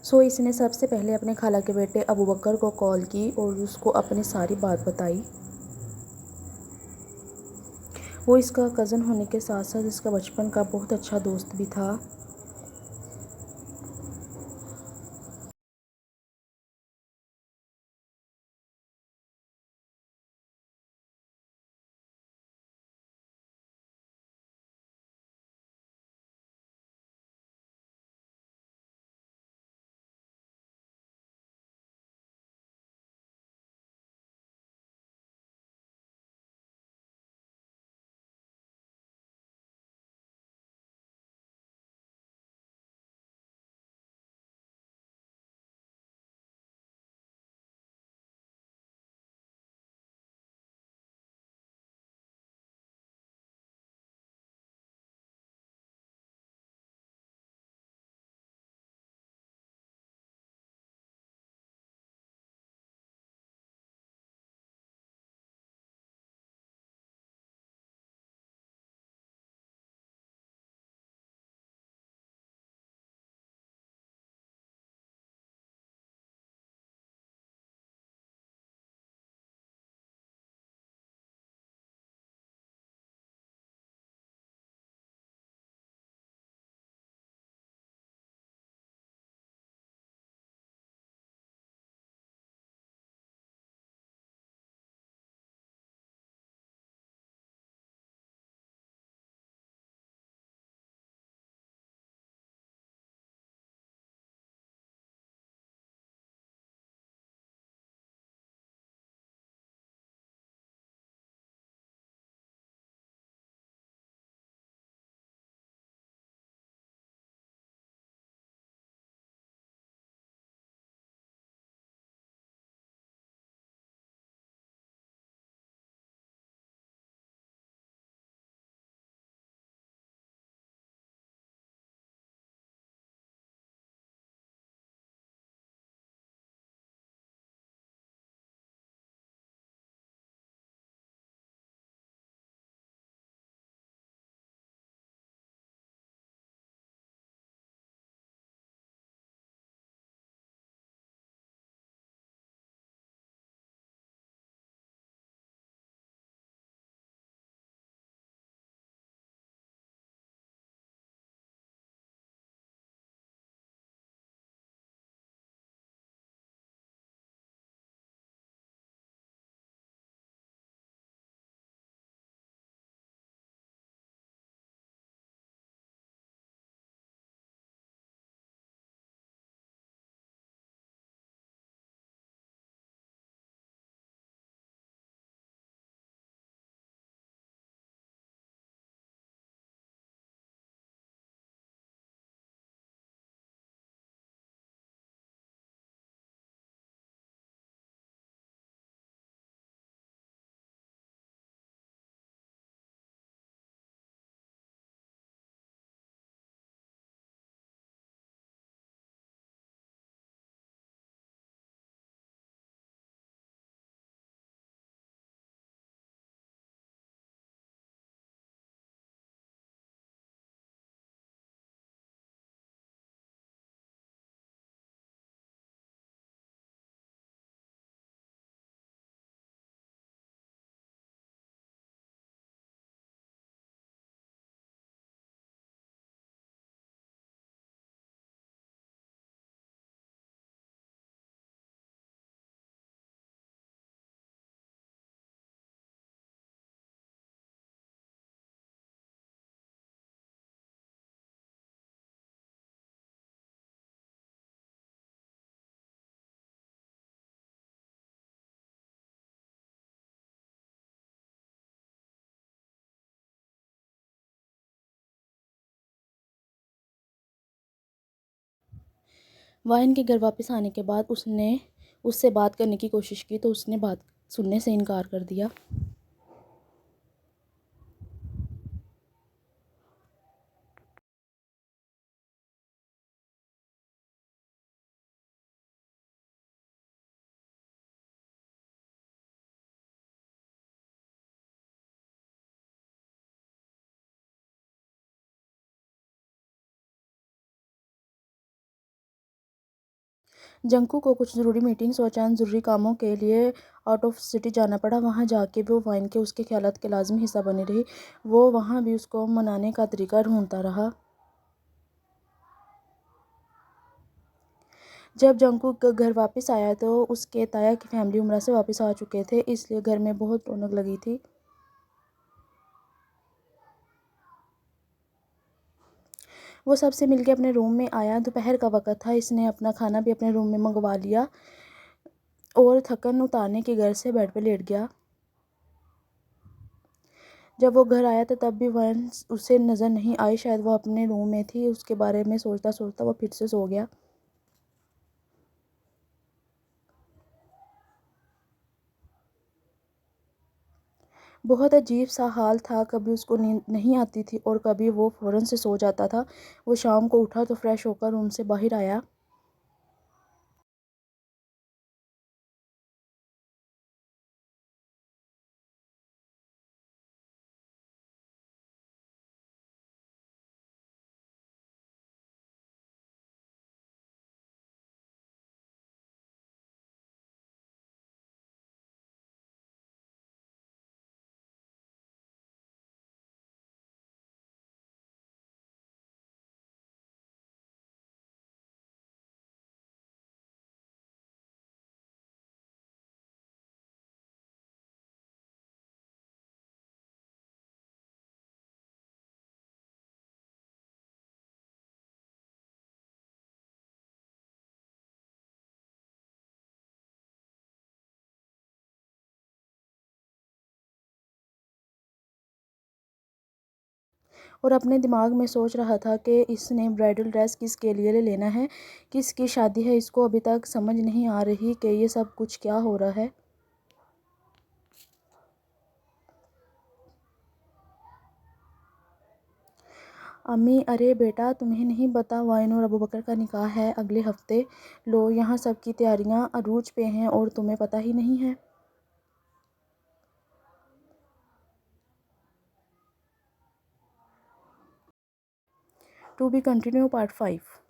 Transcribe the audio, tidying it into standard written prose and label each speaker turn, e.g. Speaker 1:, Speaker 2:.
Speaker 1: सो इसने सबसे पहले अपने खाला के बेटे अबू बकर को कॉल की और उसको अपनी सारी बात बताई। वो इसका कज़न होने के साथ साथ इसका बचपन का बहुत अच्छा दोस्त भी था। वाइन के घर वापस आने के बाद उसने उससे बात करने की कोशिश की तो उसने बात सुनने से इनकार कर दिया। जंकू को कुछ ज़रूरी मीटिंग्स और चंद ज़रूरी कामों के लिए आउट ऑफ सिटी जाना पड़ा। वहाँ जाके भी वो वाइन के उसके ख्यालात के लाज़मी हिस्सा बनी रही। वो वहाँ भी उसको मनाने का तरीका ढूंढता रहा। जब जंकू घर वापस आया तो उसके ताया की फैमिली उम्रा से वापस आ चुके थे, इसलिए घर में बहुत रौनक लगी थी। वो सबसे मिलके अपने रूम में आया। दोपहर का वक़्त था। इसने अपना खाना भी अपने रूम में मंगवा लिया और थकन उतारने की गर्ज से बेड पे लेट गया। जब वो घर आया तो तब भी वंस उसे नज़र नहीं आई। शायद वो अपने रूम में थी। उसके बारे में सोचता सोचता वो फिर से सो गया। बहुत अजीब सा हाल था। कभी उसको नींद नहीं आती थी और कभी वो फ़ौरन से सो जाता था। वो शाम को उठा तो फ्रेश होकर रूम से बाहर आया। और अपने दिमाग में सोच रहा था कि इसने ब्राइडल ड्रेस किसके लिए लेना है, किसकी शादी है। इसको अभी तक समझ नहीं आ रही कि ये सब कुछ क्या हो रहा है। अम्मी, अरे बेटा, तुम्हें नहीं पता वाइन और अबू बकर का निकाह है अगले हफ्ते। लो, यहाँ सब की तैयारियाँ अरूज पे हैं और तुम्हें पता ही नहीं है। To be continue part 5।